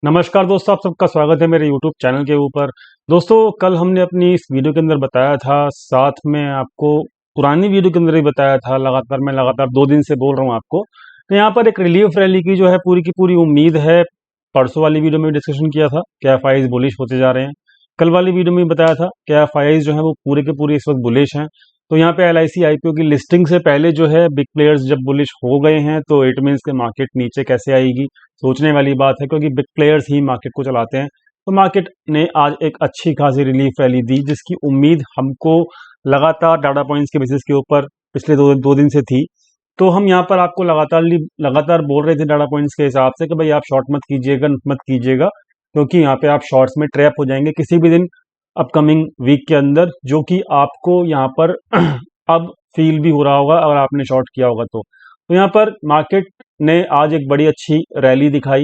नमस्कार दोस्तों, आप सबका स्वागत है मेरे YouTube चैनल के ऊपर। दोस्तों, कल हमने अपनी इस वीडियो के अंदर बताया था, साथ में आपको पुरानी वीडियो के अंदर ही बताया था। मैं लगातार 2 दिन से बोल रहा हूँ आपको। तो यहाँ पर एक रिलीफ रैली की जो है पूरी की पूरी उम्मीद है। परसों वाली वीडियो में डिस्कशन किया था कि एफआईआईज बुलिश होते जा रहे हैं। कल वाली वीडियो में भी बताया था कि एफआईआईज जो है वो पूरे के पूरे इस वक्त बुलिश हैं। तो यहाँ पे एलआईसी आईपीओ की लिस्टिंग से पहले जो है बिग प्लेयर्स जब बुलिश हो गए हैं तो इट मीन्स के मार्केट नीचे कैसे आएगी, सोचने वाली बात है, क्योंकि बिग प्लेयर्स ही मार्केट को चलाते हैं। तो मार्केट ने आज एक अच्छी खासी रिलीफ रैली दी, जिसकी उम्मीद हमको लगातार डाटा पॉइंट्स के बेसिस के ऊपर पिछले दो दिन से थी। तो हम यहाँ पर आपको लगातार बोल रहे थे डाटा पॉइंट्स के हिसाब से कि भाई आप शॉर्ट मत कीजिएगा, क्योंकि यहाँ पे आप शॉर्ट्स में ट्रैप हो जाएंगे किसी भी दिन अपकमिंग वीक के अंदर, जो कि आपको यहाँ पर अब फील भी हो रहा होगा अगर आपने शॉर्ट किया होगा तो यहाँ पर मार्केट ने आज एक बड़ी अच्छी रैली दिखाई।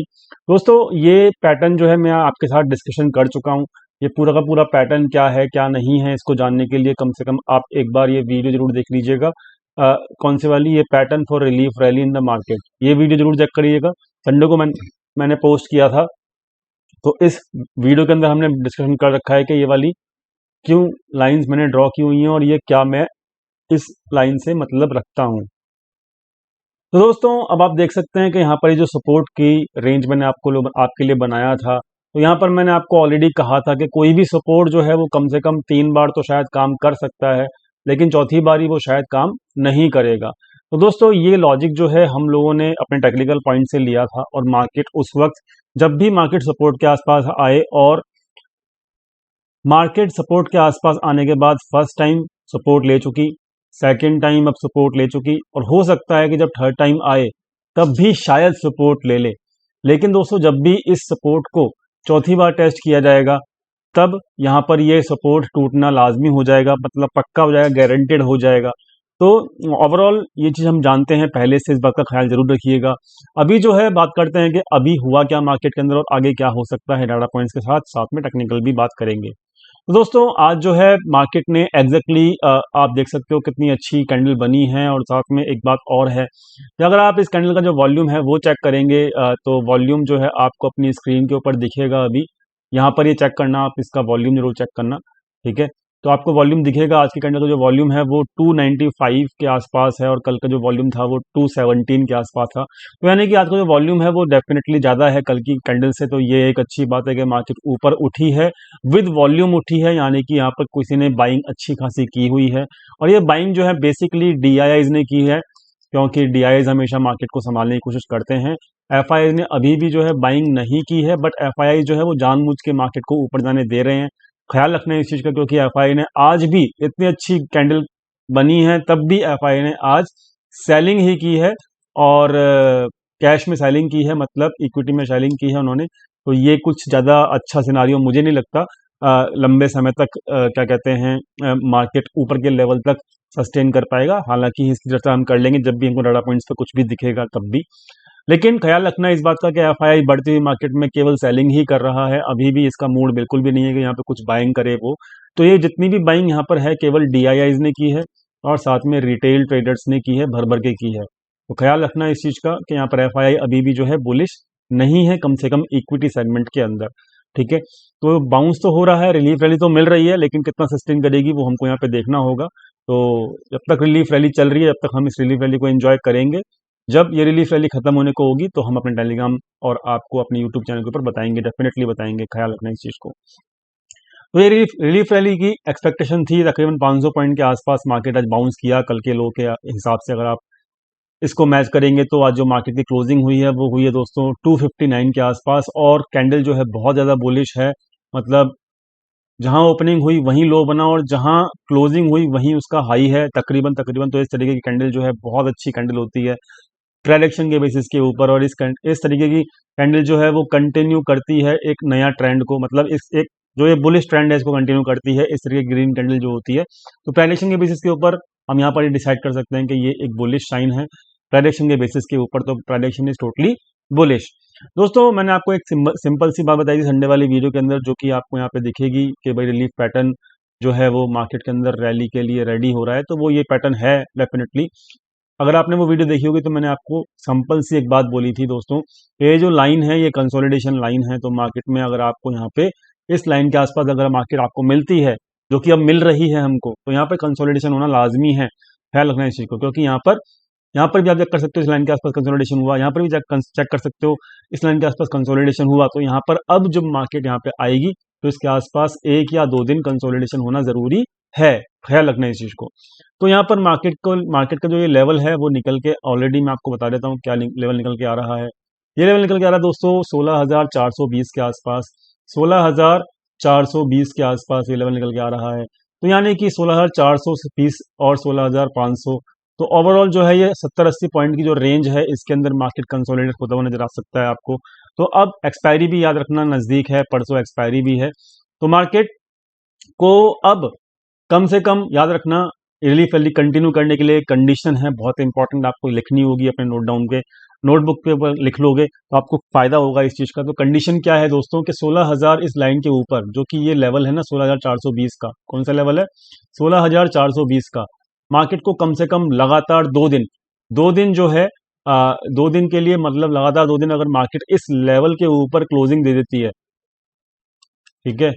दोस्तों, ये पैटर्न जो है मैं आपके साथ डिस्कशन कर चुका हूँ। ये पूरा का पूरा पैटर्न क्या है क्या नहीं है, इसको जानने के लिए कम से कम आप एक बार ये वीडियो जरूर देख लीजिएगा। कौन सी वाली, ये pattern for relief rally in the market, ये वीडियो जरूर चेक करिएगा। संडे को मैंने पोस्ट किया था। तो इस वीडियो के अंदर हमने डिस्कशन कर रखा है कि ये वाली क्यों लाइंस मैंने ड्रॉ की हुई हैं और ये क्या मैं इस लाइन से मतलब रखता हूँ। तो दोस्तों, अब आप देख सकते हैं कि यहाँ पर ये जो सपोर्ट की रेंज मैंने आपके लिए बनाया था, तो यहाँ पर मैंने आपको ऑलरेडी कहा था कि कोई भी सपोर्ट जो है वो कम से कम 3 बार तो शायद काम कर सकता है, लेकिन चौथी बारी वो शायद काम नहीं करेगा। तो दोस्तों, ये लॉजिक जो है हम लोगों ने अपने टेक्निकल पॉइंट से लिया था, और मार्केट उस वक्त जब भी मार्केट सपोर्ट के आसपास आए, और मार्केट सपोर्ट के आसपास आने के बाद फर्स्ट टाइम सपोर्ट ले चुकी, सेकंड टाइम अब सपोर्ट ले चुकी, और हो सकता है कि जब थर्ड टाइम आए तब भी शायद सपोर्ट ले ले। लेकिन दोस्तों, जब भी इस सपोर्ट को चौथी बार टेस्ट किया जाएगा, तब यहाँ पर ये सपोर्ट टूटना लाजमी हो जाएगा, मतलब पक्का हो जाएगा, गारंटेड हो जाएगा। तो ओवरऑल ये चीज़ हम जानते हैं पहले से, इस बात का ख्याल जरूर रखिएगा। अभी जो है बात करते हैं कि अभी हुआ क्या मार्केट के अंदर और आगे क्या हो सकता है, डाटा पॉइंट्स के साथ साथ में टेक्निकल भी बात करेंगे। तो दोस्तों, आज जो है मार्केट ने आप देख सकते हो कितनी अच्छी कैंडल बनी है, और साथ में एक बात और है कि अगर आप इस कैंडल का जो वॉल्यूम है वो चेक करेंगे, तो वॉल्यूम जो है आपको अपनी स्क्रीन के ऊपर दिखेगा। अभी यहाँ पर ये चेक करना, आप इसका वॉल्यूम जरूर चेक करना, ठीक है। तो आपको वॉल्यूम दिखेगा, आज की कैंडल का जो वॉल्यूम है वो 295 के आसपास है, और कल का जो वॉल्यूम था वो 217 के आसपास था। तो यानी कि आज का जो वॉल्यूम है वो डेफिनेटली ज़्यादा है कल की कैंडल से। तो ये एक अच्छी बात है कि मार्केट ऊपर उठी है, विद वॉल्यूम उठी है, यानी कि यहाँ पर किसी ने बाइंग अच्छी खासी की हुई है। और ये बाइंग जो है बेसिकली डीआईआईज ने की है, क्योंकि डीआईआईज हमेशा मार्केट को संभालने की कोशिश करते हैं। एफआईआई ने अभी भी जो है बाइंग नहीं की है, बट एफआईआई जो है वो जानबूझ के मार्केट को ऊपर जाने दे रहे हैं। ख्याल रखना है इस चीज का, क्योंकि एफआईआई ने आज भी इतनी अच्छी कैंडल बनी है, तब भी एफआईआई ने आज सेलिंग ही की है, और कैश में सेलिंग की है, मतलब इक्विटी में सेलिंग की है उन्होंने। तो ये कुछ ज़्यादा अच्छा सिनारियो मुझे नहीं लगता लंबे समय तक, क्या कहते हैं, मार्केट ऊपर के लेवल तक सस्टेन कर पाएगा। हालांकि इसकी चर्चा हम कर लेंगे जब भी हमको डाटा पॉइंट्स पे कुछ भी दिखेगा तब भी। लेकिन ख्याल रखना इस बात का कि एफआईआई बढ़ती हुई मार्केट में केवल सेलिंग ही कर रहा है, अभी भी इसका मूड बिल्कुल भी नहीं है कि यहाँ पे कुछ बाइंग करे वो। तो ये जितनी भी बाइंग यहाँ पर है केवल डीआईआईज ने की है, और साथ में रिटेल ट्रेडर्स ने की है, भर भर के की है। तो ख्याल रखना इस चीज का कि यहाँ पर एफआईआई अभी भी जो है बुलिश नहीं है, कम से कम इक्विटी सेगमेंट के अंदर, ठीक है। तो बाउंस तो हो रहा है, रिलीफ रैली तो मिल रही है, लेकिन कितना सस्टेन करेगी वो हमको यहाँ पे देखना होगा। तो जब तक रिलीफ रैली चल रही है, जब तक हम इस रिलीफ रैली को एंजॉय करेंगे। जब ये रिलीफ रैली खत्म होने को होगी तो हम अपने टेलीग्राम और आपको अपने यूट्यूब चैनल के ऊपर बताएंगे, डेफिनेटली बताएंगे। ख्याल रखना इस चीज को। तो ये रिलीफ रैली की एक्सपेक्टेशन थी, तकरीबन 500 पॉइंट के आसपास मार्केट आज बाउंस किया कल के लो के हिसाब से। अगर आप इसको मैच करेंगे तो आज जो मार्केट की क्लोजिंग हुई है वो हुई है दोस्तों 259 के आसपास, और कैंडल जो है बहुत ज़्यादा बुलिश है। मतलब जहां ओपनिंग हुई वहीं लो बना, और जहां क्लोजिंग हुई वहीं उसका हाई है तकरीबन तकरीबन। तो इस तरीके की कैंडल जो है बहुत अच्छी कैंडल होती है ट्रेडिक्शन के बेसिस के ऊपर, और इस तरीके की कैंडल जो है वो कंटिन्यू करती है एक नया ट्रेंड को, मतलब इस एक जो ये बुलिश ट्रेंड है इसको कंटिन्यू करती है इस तरीके की ग्रीन कैंडल जो होती है। तो प्रेडिक्शन के बेसिस के ऊपर हम यहाँ पर ये डिसाइड कर सकते हैं कि ये एक बुलिश साइन है प्रेडिक्शन के बेसिस के ऊपर। तो प्रेडिक्शन इज टोटली बुलिश। दोस्तों, मैंने आपको एक सिंपल सी बात बताई थी संडे वाली वीडियो के अंदर, जो कि आपको यहाँ पे दिखेगी कि भाई रिलीफ पैटर्न जो है वो मार्केट के अंदर रैली के लिए रेडी हो रहा है। तो वो ये पैटर्न है डेफिनेटली। अगर आपने वो वीडियो देखी होगी तो मैंने आपको सिंपल सी एक बात बोली थी दोस्तों, ये जो लाइन है ये कंसोलिडेशन लाइन है। तो मार्केट में अगर आपको यहाँ पे इस लाइन के आसपास अगर मार्केट आपको मिलती है, जो कि अब मिल रही है हमको, तो यहाँ पे कंसोलिडेशन होना लाजमी है। ख्याल रखना है इस चीज को, क्योंकि यहाँ पर भी आप चेक कर सकते हो इस लाइन के आसपास कंसोलिडेशन हुआ, यहाँ पर भी चेक कर सकते हो इस लाइन के आसपास कंसोलिडेशन हुआ। तो यहाँ पर अब जब मार्केट यहाँ पे आएगी तो इसके आसपास 1 या 2 दिन कंसोलिडेशन होना जरूरी है। ख्याल रखना है इस चीज को। तो यहाँ पर मार्केट का जो ये लेवल है वो निकल के ऑलरेडी मैं आपको बता देता हूँ क्या लेवल निकल के आ रहा है। ये लेवल निकल के आ रहा है दोस्तों 16,420 के आसपास, 16,420 के आसपास ये लेवल निकल के आ रहा है। तो यानी कि 16,420 और 16,500, तो ओवरऑल जो है ये 70-80 पॉइंट की जो रेंज है इसके अंदर मार्केट कंसोलिडेट होता हुआ नजर आ सकता है आपको। तो अब एक्सपायरी भी याद रखना नजदीक है, परसों एक्सपायरी भी है। तो मार्केट को अब कम से कम याद रखना रिलीफ रैली कंटिन्यू करने के लिए कंडीशन है बहुत इंपॉर्टेंट, आपको लिखनी होगी अपने नोट डाउन के नोटबुक पे ऊपर लिख लोगे तो आपको फायदा होगा इस चीज का। तो कंडीशन क्या है दोस्तों कि 16,000 इस लाइन के ऊपर, जो कि ये लेवल है ना 16,420 का, कौन सा लेवल है 16,420 का, मार्केट को कम से कम लगातार 2 दिन, 2 दिन जो है 2 दिन के लिए, मतलब लगातार 2 दिन अगर मार्केट इस लेवल के ऊपर क्लोजिंग दे देती है, ठीक है,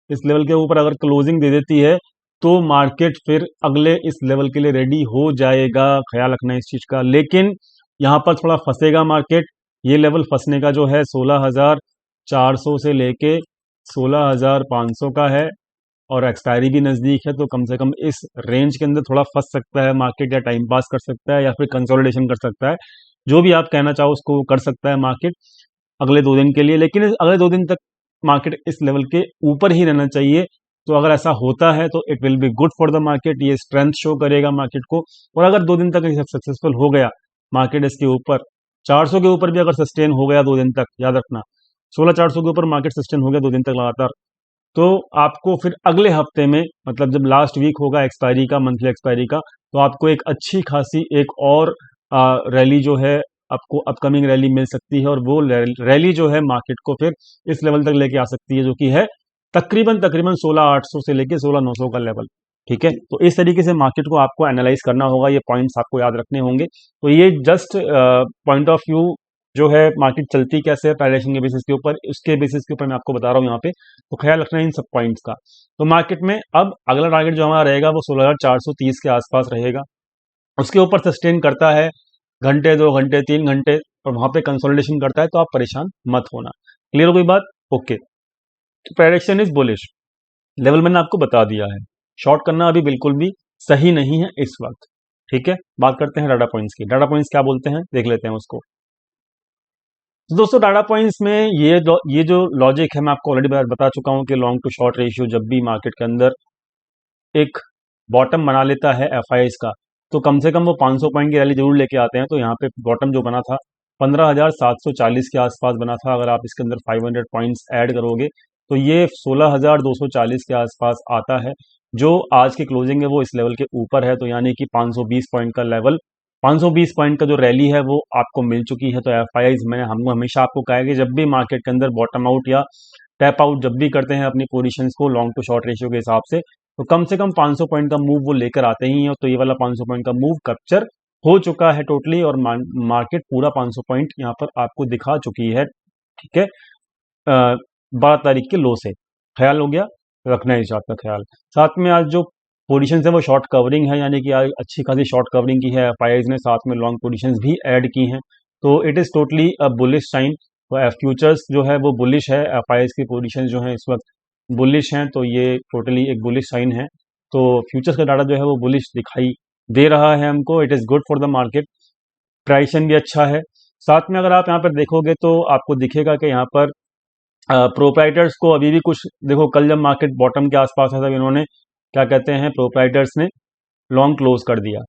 इस लेवल के ऊपर अगर क्लोजिंग दे देती है तो मार्केट फिर अगले इस लेवल के लिए रेडी हो जाएगा। ख्याल रखना है इस चीज का। लेकिन यहां पर थोड़ा फंसेगा मार्केट। ये लेवल फंसने का जो है 16,400 से लेके 16,500 का है और एक्सपायरी भी नजदीक है। तो कम से कम इस रेंज के अंदर थोड़ा फंस सकता है मार्केट, या टाइम पास कर सकता है या फिर कंसोलिडेशन कर सकता है, जो भी आप कहना चाहो उसको कर सकता है मार्केट अगले 2 दिन के लिए। लेकिन अगले 2 दिन तक मार्केट इस लेवल के ऊपर ही रहना चाहिए। तो अगर ऐसा होता है तो it will be good for the market, ये स्ट्रेंथ शो करेगा मार्केट को। और अगर 2 दिन तक सक्सेसफुल हो गया मार्केट इसके ऊपर 400 के ऊपर भी अगर सस्टेन हो गया 2 दिन तक, याद रखना 16,400 के ऊपर मार्केट सस्टेन हो गया 2 दिन तक लगातार, तो आपको फिर अगले हफ्ते में, मतलब जब लास्ट वीक होगा एक्सपायरी का, मंथली एक्सपायरी का, तो आपको एक अच्छी खासी एक और रैली जो है आपको अपकमिंग रैली मिल सकती है। और वो रैली जो है मार्केट को फिर इस लेवल तक लेके आ सकती है, जो कि है तकरीबन 16,800 से लेके 16,900 का लेवल। ठीक है, तो इस तरीके से मार्केट को आपको एनालाइज करना होगा, ये पॉइंट्स आपको याद रखने होंगे। तो ये जस्ट पॉइंट ऑफ व्यू जो है मार्केट चलती कैसे है प्राइवेशन के बेसिस के ऊपर, उसके बेसिस के ऊपर मैं आपको बता रहा हूँ यहाँ पे। तो ख्याल रखना है इन सब पॉइंट्स का। तो मार्केट में अब अगला टारगेट जो हमारा रहेगा वो 16,430 के आसपास रहेगा। उसके ऊपर सस्टेन करता है घंटे, 2 घंटे, 3 घंटे, और वहां पे कंसोलिडेशन करता है तो आप परेशान मत होना। क्लियर हो गई बात? Okay. Prediction is bullish, level मैंने आपको बता दिया है। शॉर्ट करना अभी बिल्कुल भी सही नहीं है इस वक्त। ठीक है, बात करते हैं डाटा पॉइंट्स की। डाटा पॉइंट्स क्या बोलते हैं देख लेते हैं उसको। तो दोस्तों डाटा पॉइंट्स में ये जो लॉजिक है मैं आपको ऑलरेडी बता चुका हूं कि लॉन्ग टू शॉर्ट रेशियो जब भी मार्केट के अंदर एक बॉटम बना लेता है एफआईआईस का, तो कम से कम वो 500 पॉइंट की रैली जरूर लेके आते हैं। तो यहाँ पे बॉटम जो बना था 15,740 के आसपास बना था। अगर आप इसके अंदर 500 पॉइंट्स ऐड करोगे तो ये 16,240 के आसपास आता है। जो आज की क्लोजिंग है वो इस लेवल के ऊपर है, तो यानी कि 520 पॉइंट का लेवल, 520 पॉइंट का जो रैली है वो आपको मिल चुकी है। तो एफआईआईस मैंने हम हमेशा आपको कहा है कि जब भी मार्केट के अंदर बॉटम आउट या टैप आउट जब भी करते हैं अपनी पोजीशंस को लॉन्ग टू शॉर्ट रेशियो के हिसाब से कम 500 पॉइंट का मूव वो लेकर आते ही हैं। तो ये वाला 500 पॉइंट का मूव कैप्चर हो चुका है टोटली, और मार्केट पूरा 500 पॉइंट यहाँ पर आपको दिखा चुकी है। ठीक है, 12 तारीख के लो से। ख्याल हो गया, रखना है इस बात का ख्याल। साथ में आज जो पोजीशन है वो शॉर्ट कवरिंग है, यानी कि आज अच्छी खासी शॉर्ट कवरिंग की है एफआईआईस ने, साथ में लॉन्ग पोजीशंस भी ऐड की हैं। तो it is totally a bullish sign. तो फ्यूचर्स जो है वो बुलिश है, एफआईआईस की पोजीशन जो है इस वक्त बुलिश हैं, तो ये टोटली एक बुलिश साइन है। तो फ्यूचर्स का डाटा जो है वो बुलिश दिखाई दे रहा है हमको। It is good for the market, प्राइसन भी अच्छा है। साथ में अगर आप यहाँ पर देखोगे तो आपको दिखेगा कि यहाँ पर प्रोप्राइटर्स को अभी भी कुछ, देखो कल जब मार्केट बॉटम के आसपास है तब इन्होंने क्या कहते हैं प्रोप्राइटर्स ने लॉन्ग क्लोज कर दिया।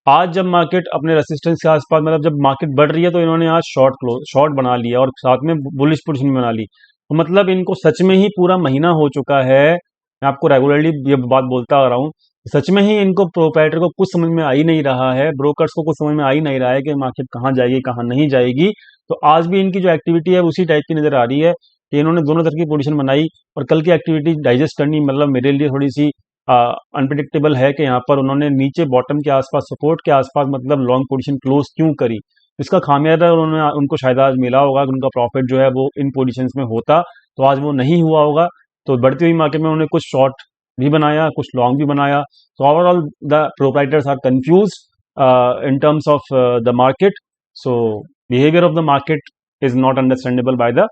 आज जब मार्केट अपने रेसिस्टेंस के आसपास, मतलब जब मार्केट बढ़ रही है तो इन्होंने आज शॉर्ट बना लिया और साथ में बुलिश पोजीशन बना ली। तो मतलब इनको सच में ही पूरा महीना हो चुका है, मैं आपको रेगुलरली ये बात बोलता आ रहा हूँ, सच में ही इनको प्रोप्राइटर को कुछ समझ में आ ही नहीं रहा है, ब्रोकर्स को कुछ समझ में आ ही नहीं रहा है कि मार्केट कहाँ जाएगी कहाँ नहीं जाएगी। तो आज भी इनकी जो एक्टिविटी है उसी टाइप की नजर आ रही है कि इन्होंने दोनों तरह की पोजीशन बनाई, और कल की एक्टिविटी डाइजेस्ट करनी मतलब मेरे लिए थोड़ी सी अनप्रिडिक्टेबल है कि यहाँ पर उन्होंने नीचे बॉटम के आसपास, सपोर्ट के आसपास मतलब लॉन्ग पोजीशन क्लोज क्यों करी। इसका खामियाजा उन्होंने उनको शायद आज मिला होगा कि उनका प्रॉफिट जो है वो इन पोजीशंस में होता तो आज वो नहीं हुआ होगा। तो बढ़ती हुई मार्केट में उन्होंने कुछ शॉर्ट भी बनाया, कुछ लॉन्ग भी बनाया। तो overall the proprietors are confuse in terms of the market. So behavior of the market is not understandable by the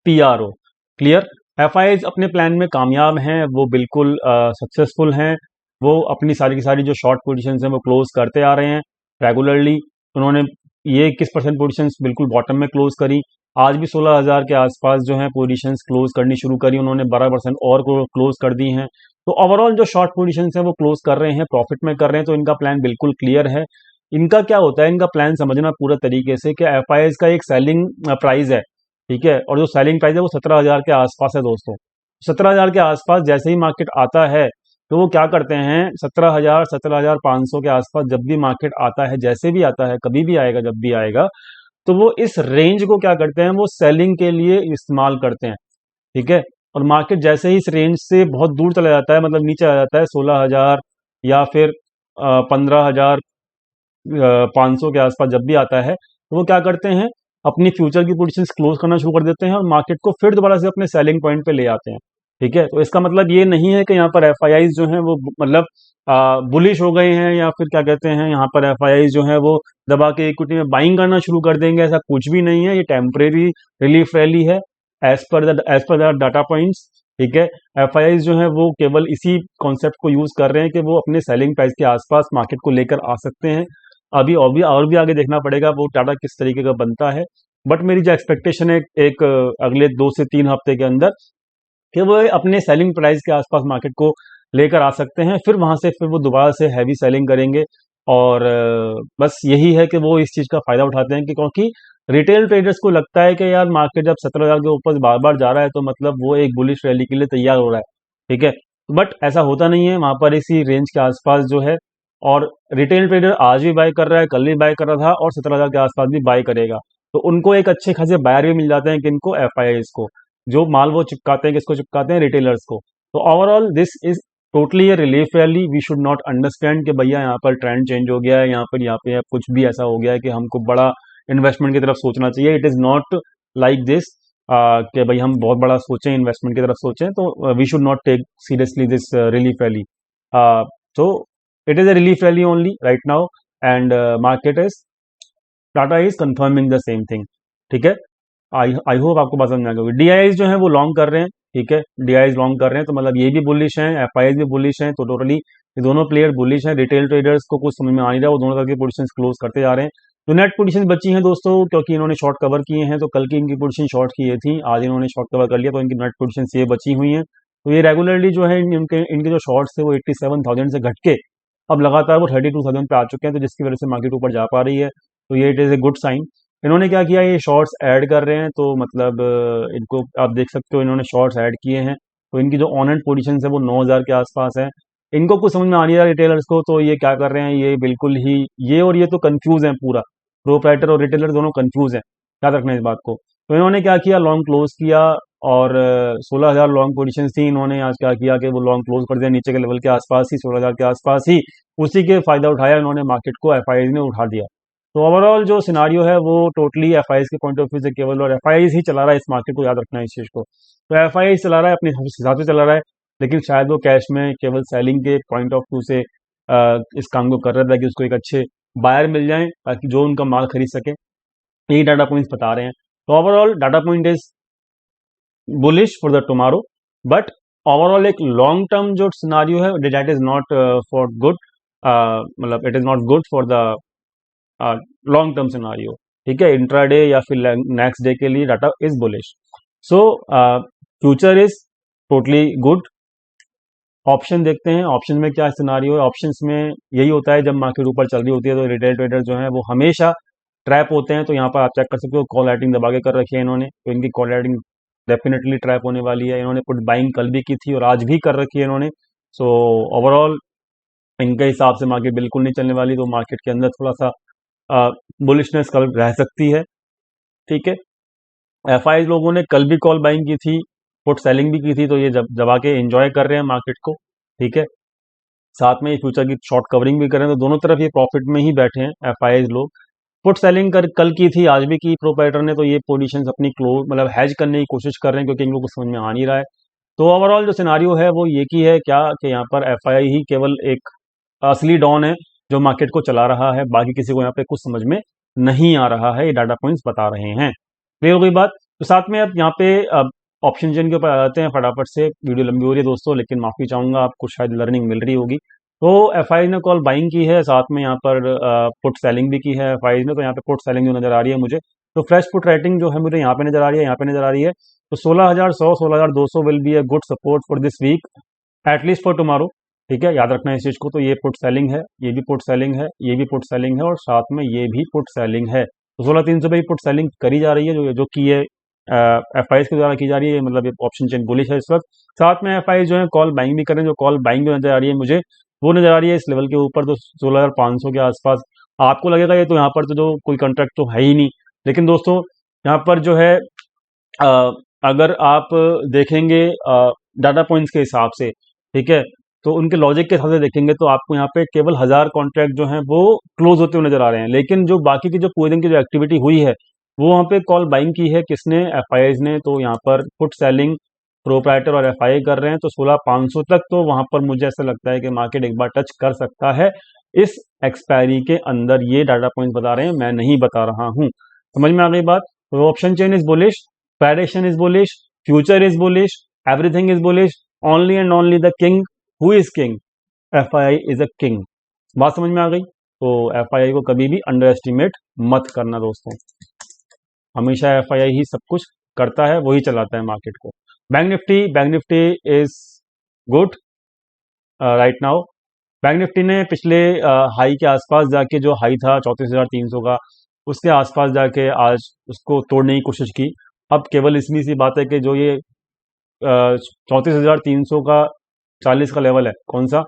PRO. Clear. FIs अपने प्लान में कामयाब हैं, वो बिल्कुल सक्सेसफुल हैं। वो अपनी सारी की सारी जो शॉर्ट पोजीशंस हैं वो क्लोज करते आ रहे हैं रेगुलरली। उन्होंने ये 21% पोजीशंस बिल्कुल बॉटम में क्लोज करी। आज भी 16,000 के आसपास जो है पोजीशंस क्लोज करनी शुरू करी उन्होंने, 12% और क्लोज कर दी हैं। तो ओवरऑल जो शॉर्ट पोजीशंस हैं वो क्लोज कर रहे हैं, प्रॉफिट में कर रहे हैं। तो इनका प्लान बिल्कुल क्लियर है। इनका क्या होता है, इनका प्लान समझना पूरा तरीके से कि FIs का एक सेलिंग प्राइस है, ठीक है, और जो सेलिंग प्राइस है वो 17,000 के आसपास है दोस्तों। 17,000 के आसपास जैसे ही मार्केट आता है तो वो क्या करते हैं, 17,000 17,500 के आसपास जब भी मार्केट आता है, जैसे भी आता है, कभी भी आएगा, जब भी आएगा, तो वो इस रेंज को क्या करते हैं, वो सेलिंग के लिए इस्तेमाल करते हैं, ठीक है। और मार्केट जैसे ही इस रेंज से बहुत दूर चला जाता है, मतलब नीचे आ जाता है 16,000 या फिर 15,500 के आसपास जब भी आता है, तो वो क्या करते हैं, अपनी फ्यूचर की पोजीशंस क्लोज करना शुरू कर देते हैं और मार्केट को फिर दोबारा से अपने सेलिंग पॉइंट पे ले आते हैं, ठीक है। तो इसका मतलब ये नहीं है कि यहाँ पर FIs जो हैं वो मतलब बुलिश हो गए हैं, या फिर क्या कहते हैं, यहाँ पर FIs जो हैं वो दबा के इक्विटी में बाइंग करना शुरू कर देंगे, ऐसा कुछ भी नहीं है। ये टेम्परेरी रिलीफ रैली है as per the data points, ठीक है। FIs जो है वो केवल इसी कॉन्सेप्ट को यूज कर रहे हैं कि वो अपने सेलिंग प्राइस के आसपास मार्केट को लेकर आ सकते हैं। अभी और भी आगे देखना पड़ेगा वो डाटा किस तरीके का बनता है। बट मेरी जो एक्सपेक्टेशन है एक अगले 2 से 3 हफ्ते के अंदर कि वो अपने सेलिंग प्राइस के आसपास मार्केट को लेकर आ सकते हैं, फिर वहां से फिर वो दोबारा से हैवी सेलिंग करेंगे। और बस यही है कि वो इस चीज़ का फ़ायदा उठाते हैं कि क्योंकि रिटेल ट्रेडर्स को लगता है कि यार मार्केट जब 17,000 के ऊपर बार बार जा रहा है तो मतलब वो एक बुलिश रैली के लिए तैयार हो रहा है, ठीक है। बट ऐसा होता नहीं है, वहां पर इसी रेंज के आसपास जो है, और रिटेल ट्रेडर आज भी बाय कर रहा है, कल भी बाय कर रहा था और 17,000 के आसपास भी बाय करेगा। तो उनको एक अच्छे खासे बायर भी मिल जाते हैं किनको, FIs को, जो माल वो चिपकाते हैं, किसको चिपकाते हैं, रिटेलर्स को। तो overall this is totally a relief rally. We should not understand कि भैया यहाँ पर ट्रेंड चेंज हो गया है, यहाँ पे अब कुछ भी ऐसा हो गया है कि हमको बड़ा इन्वेस्टमेंट की तरफ सोचना चाहिए। It is not like this कि भाई हम बहुत बड़ा सोचें, इन्वेस्टमेंट की तरफ सोचें। तो we should not take seriously this relief rally. so it is a relief rally only right now, and market is, Tata is confirming the same thing, ठीक है। आई होप आपको बात समझ में आ गई। DIs जो है वो लॉन्ग कर रहे हैं, ठीक है, DIs लॉन्ग कर रहे हैं, तो मतलब ये भी बुलिश हैं, FIs भी बुलिश हैं, तो टोटली ये दोनों प्लेयर बुलिश हैं। रिटेल ट्रेडर्स को कुछ समझ में आ नहीं रहा, वो दोनों तरह की पोजीशन क्लोज करते जा रहे हैं। तो नेट पोजीशन बची हैं दोस्तों, क्योंकि इन्होंने शॉर्ट कवर किए हैं, तो कल की इनकी पोजीशन शॉर्ट की ये थी, आज इन्होंने शॉर्ट कवर कर लिया, तो इनकी नेट पोजीशन ये बची हुई हैं। तो ये रेगुलरली जो है इनके जो शॉर्ट्स थे वो 87,000 से घट के अब लगातार वो 32,000 पे आ चुके हैं, तो जिसकी वजह से मार्केट ऊपर जा पा रही है। तो ये it is a good sign. इन्होंने क्या किया, ये शॉर्ट्स ऐड कर रहे हैं, तो मतलब इनको आप देख सकते हो, इन्होंने शॉर्ट्स ऐड किए हैं। तो इनकी जो ऑन एंड पोजीशन है वो 9,000 के आसपास है। इनको कुछ समझ में आ नहीं रहा रिटेलर्स को, तो ये क्या कर रहे हैं, ये बिल्कुल ही ये तो कंफ्यूज है पूरा। प्रोप्राइटर और रिटेलर दोनों कंफ्यूज हैं, याद रखना इस बात को। तो इन्होंने क्या किया, लॉन्ग क्लोज किया, और 16,000 लॉन्ग पोजीशन थी, इन्होंने आज क्या किया कि वो लॉन्ग क्लोज कर दिया नीचे के लेवल के आसपास ही, 16,000 के आसपास ही। उसी के फायदा उठाया इन्होंने, मार्केट को FIs ने उठा दिया। तो ओवरऑल जो सिनारियो है वो टोटली FIs के पॉइंट ऑफ व्यू से केवल और FIs ही चला रहा है इस मार्केट को, याद रखना है इस चीज को। तो FIs चला रहा है, अपने हिसाब से चला रहा है, लेकिन शायद वो कैश में केवल सेलिंग के पॉइंट ऑफ व्यू से इस काम को कर रहा है, ताकि उसको एक अच्छे बायर मिल जाए, ताकि जो उनका माल खरीद सके। यही डाटा पॉइंट्स बता रहे हैं। तो overall data point is bullish for the tomorrow, but overall एक लॉन्ग टर्म जो सिनारियो है that is not for good, मतलब it is not good for the long term scenario, ठीक है। इंट्राडे या फिर नेक्स्ट डे के लिए data is bullish. So future is totally good. Option देखते हैं, ऑप्शन में क्या सिनारियो है। ऑप्शंस में यही होता है, जब मार्केट ऊपर चल रही होती है तो रिटेल ट्रेडर जो है वो हमेशा ट्रैप होते हैं। तो यहाँ पर आप चेक कर सकते हो, कॉल राइटिंग दबा के कर रखी है इन्होंने, तो इनकी कॉल राइटिंग डेफिनेटली ट्रैप होने वाली है। इन्होंने पुट बाइंग कल भी की थी और आज भी कर रखी है इन्होंने। सो ओवरऑल इनके हिसाब से मार्केट बिल्कुल नहीं चलने वाली, तो मार्केट के अंदर थोड़ा सा बुलिशनेस कल रह सकती है, ठीक है। FIs लोगों ने कल भी कॉल बाइंग की थी, पुट सेलिंग भी की थी, तो ये जब दबा के एंजॉय कर रहे हैं मार्केट को, ठीक है। साथ में ये फ्यूचर की शॉर्ट कवरिंग भी करें तो दोनों तरफ ये प्रॉफिट में ही बैठे हैं एफआईआई लोग। पुट सेलिंग कर कल की थी, आज भी की प्रोपराइटर ने, तो ये पोजीशंस अपनी क्लोज मतलब हैज करने की कोशिश कर रहे हैं क्योंकि इन लोगों को समझ में आ नहीं रहा है। तो ओवरऑल जो सिनारियो है वो ये की है क्या कि यहाँ पर एफआईआई ही केवल एक असली डॉन है जो मार्केट को चला रहा है, बाकी किसी को यहाँ पे कुछ समझ में नहीं आ रहा है, ये डाटा पॉइंट्स बता रहे हैं। क्लियर हो गई बात। तो साथ में अब यहाँ पे ऑप्शन चेन के ऊपर आ जाते हैं फटाफट से, वीडियो लंबी हो रही है दोस्तों लेकिन माफी चाहूंगा, आपको शायद लर्निंग मिल रही होगी। तो एफआई ने कॉल बाइंग की है, साथ में यहाँ पर पुट सेलिंग भी की है एफआई ने, तो यहाँ पे पुट सेलिंग जो नजर आ रही है मुझे, तो फ्रेश पुट राइटिंग जो है मुझे यहाँ पे नजर आ रही है, यहाँ पे नजर आ रही है। तो 16,100 16,200 will be a good support for this week, at least for tomorrow. ठीक है, याद रखना है इस चीज को। तो ये पुट सेलिंग है, ये भी पुट सेलिंग है, ये भी पुट सेलिंग है और साथ में ये भी पुट सेलिंग है। तो 16,300 पे पुट सेलिंग करी जा रही है, जो की है एफ आई के द्वारा की जा रही है, मतलब ऑप्शन चेन बुलिश है इस वक्त। साथ में एफ आई जो है कॉल बाइंग भी करें, जो कॉल बाइंग जो नजर आ रही है मुझे वो नजर आ रही है इस लेवल के ऊपर, तो 16,500 के आसपास। आपको लगेगा ये तो यहाँ पर तो कोई कॉन्ट्रैक्ट तो है ही नहीं, लेकिन दोस्तों यहाँ पर जो है अ, अगर आप देखेंगे डाटा पॉइंट्स के हिसाब से, ठीक है, तो उनके लॉजिक के हिसाब से देखेंगे तो आपको यहाँ पे केवल 1,000 कॉन्ट्रैक्ट जो हैं वो क्लोज होते हुए नजर आ रहे हैं, लेकिन जो बाकी की जो पूरे दिन की जो एक्टिविटी हुई है वो वहाँ पे कॉल बाइंग की है किसने, एफआईआई ने। तो यहाँ पर पुट सेलिंग प्रोप्राइटर और एफआईआई कर रहे हैं, तो 16,500 तक तो वहां पर मुझे ऐसा लगता है कि मार्केट एक बार टच कर सकता है इस एक्सपायरी के अंदर, ये डाटा पॉइंट बता रहे हैं, मैं नहीं बता रहा हूं। समझ में आ गई बात। तो option chain is bullish, tradition is bullish, future is bullish, everything is bullish, only and only the king who is king, FII is a king. बात समझ में आ गई। तो एफआईआई को कभी भी अंडर एस्टिमेट मत करना दोस्तों, हमेशा एफआईआई ही सब कुछ करता है, वही चलाता है मार्केट को। Bank Nifty is good right now. Bank Nifty ने पिछले हाई के आसपास जाके, जो हाई था 34,300 का, उसके आसपास जाके आज उसको तोड़ने की कोशिश की। अब केवल इसमें सी बात है कि जो ये 34,300 का 40 का लेवल है, कौन सा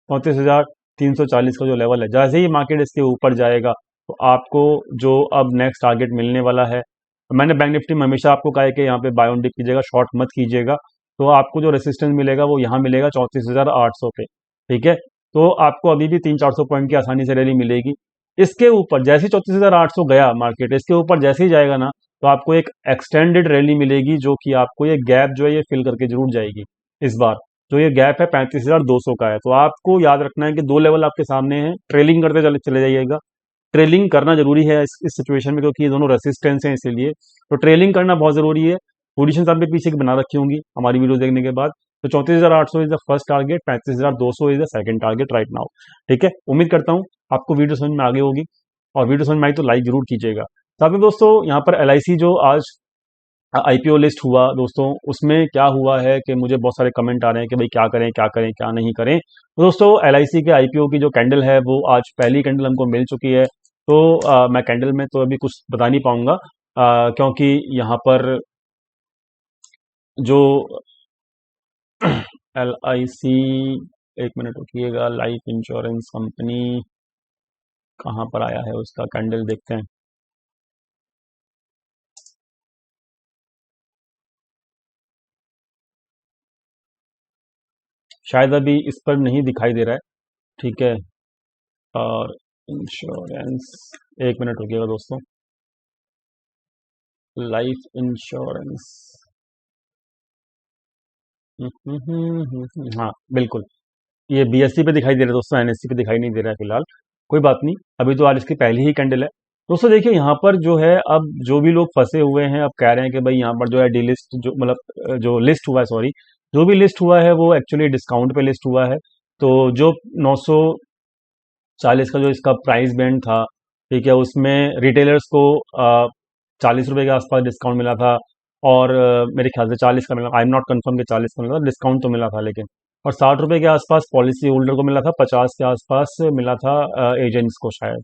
34,340 का जो लेवल है, जैसे ही मार्केट इसके ऊपर जाएगा तो आपको जो अब नेक्स्ट टारगेट मिलने वाला है, मैंने बैंक निफ्टी में हमेशा आपको कहा है कि यहाँ पे बाय ऑन डिप कीजिएगा, शॉर्ट मत कीजिएगा। तो आपको जो रेसिस्टेंस मिलेगा वो यहाँ मिलेगा 34,800 पे। ठीक है, तो आपको अभी भी 300-400 पॉइंट की आसानी से रैली मिलेगी। इसके ऊपर जैसे ही 34,800 गया मार्केट, इसके ऊपर जैसे ही जाएगा ना, तो आपको एक एक्सटेंडेड रैली मिलेगी, जो कि आपको ये गैप जो है ये फिल करके जरूर जाएगी। इस बार जो ये गैप है 35,200 का है, तो आपको याद रखना है कि दो लेवल आपके सामने हैं, ट्रेलिंग करते चले चले जाइएगा। ट्रेलिंग करना जरूरी है इस सिचुएशन में, क्योंकि ये दोनों रेसिस्टेंस हैं, इसीलिए तो ट्रेलिंग करना बहुत जरूरी है। पोजीशन आपके पीछे की बना रखी होंगी हमारी वीडियो देखने के बाद। तो 34,800 is the first target, 35,200 is the second target right now. ठीक है, उम्मीद करता हूँ आपको वीडियो समझ में आ गई होगी, और वीडियो समझ में आई तो लाइक जरूर कीजिएगा। साथ में दोस्तों यहाँ पर एलआईसी जो आज आईपीओ लिस्ट हुआ दोस्तों, उसमें क्या हुआ है कि मुझे बहुत सारे कमेंट आ रहे हैं कि भाई क्या करें क्या करें क्या नहीं करें। तो दोस्तों एलआईसी के आईपीओ की जो कैंडल है वो आज पहली कैंडल हमको मिल चुकी है। तो मैं कैंडल में तो अभी कुछ बता नहीं पाऊंगा, क्योंकि यहाँ पर जो एल आई सी, एक मिनट रुकिएगा, लाइफ इंश्योरेंस कंपनी कहाँ पर आया है उसका कैंडल देखते हैं। शायद अभी इस पर नहीं दिखाई दे रहा है। ठीक है, और इंश्योरेंस, एक मिनट रुकिएगा दोस्तों, लाइफ इंश्योरेंस, हाँ बिल्कुल, ये बीएससी पे दिखाई दे रहा है दोस्तों, एनएससी पे दिखाई नहीं दे रहा है फिलहाल। कोई बात नहीं, अभी तो आज इसकी पहली ही कैंडल है। दोस्तों देखिए यहाँ पर जो है, अब जो भी लोग फंसे हुए हैं अब कह रहे हैं कि भाई यहाँ पर जो है डी लिस्ट, जो मतलब जो लिस्ट हुआ है, सॉरी, जो भी लिस्ट हुआ है वो एक्चुअली डिस्काउंट पे लिस्ट हुआ है। तो जो 940 का जो इसका प्राइस बैंड था, ठीक है, उसमें रिटेलर्स को 40 रुपए के आसपास डिस्काउंट मिला था, और मेरे ख्याल से 40 का मिला, आई एम नॉट कंफर्म कि 40 का मिला था, डिस्काउंट तो मिला था लेकिन। और 60 रुपए के आसपास पॉलिसी होल्डर को मिला था, 50 के आसपास मिला था एजेंट्स को शायद।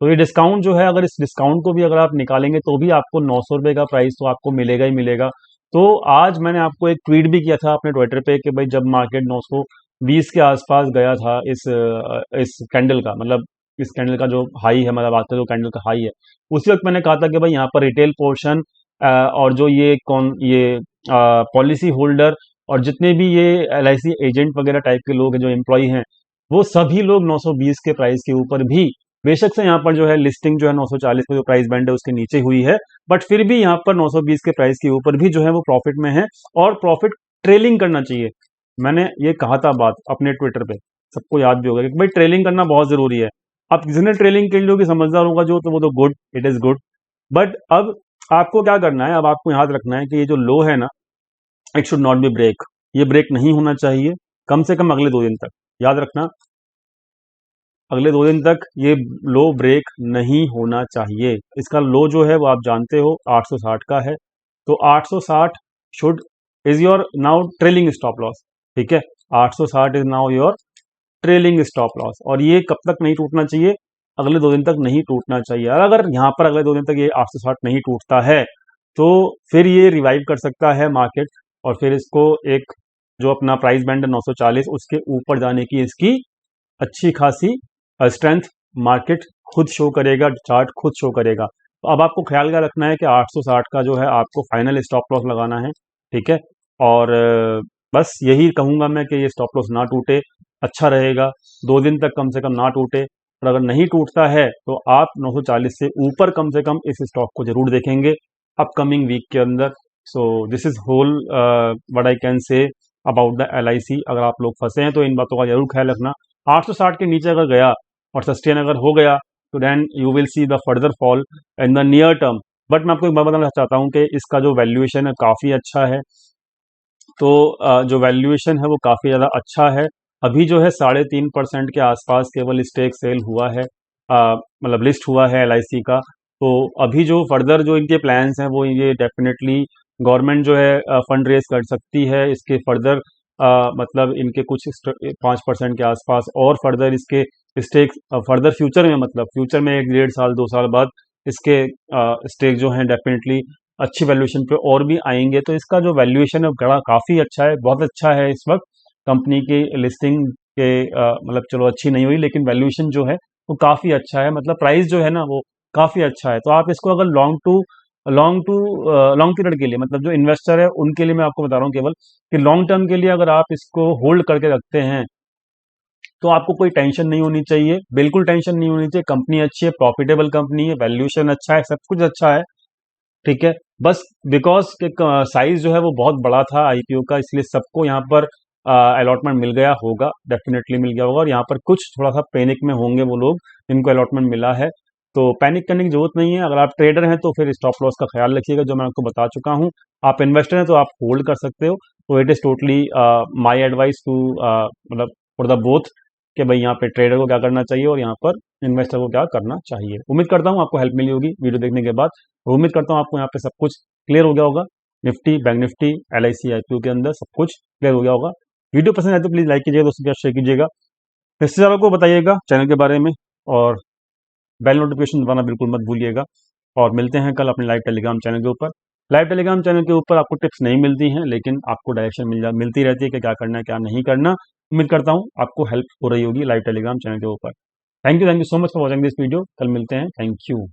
तो ये डिस्काउंट जो है, अगर इस डिस्काउंट को भी अगर आप निकालेंगे तो भी आपको 900 रुपए का प्राइस तो आपको मिलेगा ही मिलेगा। तो आज मैंने आपको एक ट्वीट भी किया था अपने ट्विटर पे कि भाई जब मार्केट 920 के आसपास गया था इस कैंडल का, मतलब इस कैंडल का जो हाई है, मतलब आज का जो कैंडल का हाई है, उसी वक्त मैंने कहा था कि भाई यहाँ पर रिटेल पोर्शन और जो ये कौन ये पॉलिसी होल्डर और जितने भी ये LIC एजेंट वगैरह टाइप के लोग हैं जो एम्प्लॉय हैं, वो सभी लोग 920 के प्राइस के ऊपर भी, बेशक से यहाँ पर जो है लिस्टिंग जो है 940 में जो प्राइस बैंड है उसके नीचे हुई है, बट फिर भी यहाँ पर 920 के प्राइस के ऊपर भी जो है वो प्रॉफिट में है, और प्रॉफिट ट्रेलिंग करना चाहिए। मैंने ये कहा था बात अपने ट्विटर पे, सबको याद भी होगा कि भाई ट्रेलिंग करना बहुत जरूरी है। अब जिसने ट्रेलिंग कर ली होगी, समझदार होगा जो, तो वो तो good, it is good. But अब आपको क्या करना है, अब आपको याद रखना है कि ये जो लो है ना, it should not be break, ये ब्रेक नहीं होना चाहिए कम से कम अगले 2 दिन तक। याद रखना, अगले 2 दिन तक ये लो ब्रेक नहीं होना चाहिए। इसका लो जो है वो आप जानते हो 860 का है, तो 860 should is your now trailing stop loss. ठीक है, 860 is now your trailing stop loss, और ये कब तक नहीं टूटना चाहिए, अगले 2 दिन तक नहीं टूटना चाहिए। और अगर यहाँ पर अगले 2 दिन तक ये 860 नहीं टूटता है, तो फिर ये रिवाइव कर सकता है मार्केट, और फिर इसको एक जो अपना प्राइस बैंड है 940 उसके ऊपर जाने की इसकी अच्छी खासी स्ट्रेंथ मार्केट खुद शो करेगा, चार्ट खुद शो करेगा। तो अब आपको ख्याल क्या रखना है कि 860 का जो है आपको फाइनल स्टॉप लॉस लगाना है। ठीक है, और बस यही कहूंगा मैं कि ये स्टॉप लॉस ना टूटे, अच्छा रहेगा, 2 दिन तक कम से कम ना टूटे। और अगर नहीं टूटता है तो आप 940 से ऊपर कम से कम इस स्टॉक को जरूर देखेंगे अपकमिंग वीक के अंदर। So this is whole what I can say about the LIC। अगर आप लोग फंसे हैं तो इन बातों का जरूर ख्याल रखना। 860 के नीचे अगर गया और सस्टेन अगर हो गया, तो then you will see the further fall in the near term. But मैं आपको एक बात बताना चाहता हूँ कि इसका जो वैल्यूएशन है काफ़ी अच्छा है। तो जो वैल्यूएशन है वो काफ़ी ज़्यादा अच्छा है। अभी जो है 3.5% के आसपास केवल स्टेक सेल हुआ है, मतलब लिस्ट हुआ है LIC का। तो अभी जो फर्दर जो इनके प्लान्स हैं वो ये डेफिनेटली गवर्नमेंट जो है फंड रेज कर सकती है इसके फर्दर, मतलब इनके कुछ 5% के आसपास, और फर्दर इसके स्टेक फर्दर फ्यूचर में, मतलब फ्यूचर में 1 डेढ़ साल 2 साल बाद इसके स्टेक जो हैं डेफिनेटली अच्छी वैल्यूएशन पे और भी आएंगे। तो इसका जो वैल्यूएशन है बड़ा काफ़ी अच्छा है, बहुत अच्छा है इस वक्त। कंपनी की लिस्टिंग के मतलब चलो अच्छी नहीं हुई, लेकिन वैल्यूएशन जो है वो काफ़ी अच्छा है, मतलब प्राइस जो है ना वो काफ़ी अच्छा है। तो आप इसको अगर लॉन्ग पीरियड के लिए, मतलब जो इन्वेस्टर है उनके लिए मैं आपको बता रहा हूँ केवल कि लॉन्ग टर्म के लिए अगर आप इसको होल्ड करके रखते हैं तो आपको कोई टेंशन नहीं होनी चाहिए, बिल्कुल टेंशन नहीं होनी चाहिए। कंपनी अच्छी है, प्रॉफिटेबल कंपनी है, वैल्यूएशन अच्छा है, सब कुछ अच्छा है। ठीक है, बस बिकॉज साइज जो है वो बहुत बड़ा था IPO का, इसलिए सबको यहाँ पर अलॉटमेंट मिल गया होगा, डेफिनेटली मिल गया होगा। और यहाँ पर कुछ थोड़ा सा पैनिक में होंगे वो लोग जिनको अलॉटमेंट मिला है, तो पैनिक करने की जरूरत नहीं है। अगर आप ट्रेडर हैं तो फिर स्टॉप लॉस का ख्याल रखिएगा, जो मैं आपको बता चुका हूँ। आप इन्वेस्टर हैं तो आप होल्ड कर सकते हो। तो it is totally my advice to, मतलब फॉर द बोथ, कि भाई यहाँ पे ट्रेडर को क्या करना चाहिए और यहाँ पर इन्वेस्टर को क्या करना चाहिए। उम्मीद करता हूँ आपको हेल्प मिली होगी वीडियो देखने के बाद। उम्मीद करता हूँ आपको यहाँ पे सब कुछ क्लियर हो गया होगा, Nifty, bank Nifty, LIC IPO के अंदर सब कुछ क्लियर हो गया होगा। वीडियो पसंद आए तो प्लीज़ लाइक कीजिएगा, दोस्तों के साथ शेयर कीजिएगा, रिश्तेदारों को बताइएगा चैनल के बारे में, और बेल नोटिफिकेशन दबाना बिल्कुल मत भूलिएगा। और मिलते हैं कल अपने लाइव टेलीग्राम चैनल के ऊपर। लाइव टेलीग्राम चैनल के ऊपर आपको टिप्स नहीं मिलती हैं, लेकिन आपको डायरेक्शन मिलती रहती है कि क्या करना है क्या नहीं करना। उम्मीद करता हूँ आपको हेल्प हो रही होगी लाइव टेलीग्राम चैनल के ऊपर। Thank you so much for watching this video. कल मिलते हैं, थैंक यू।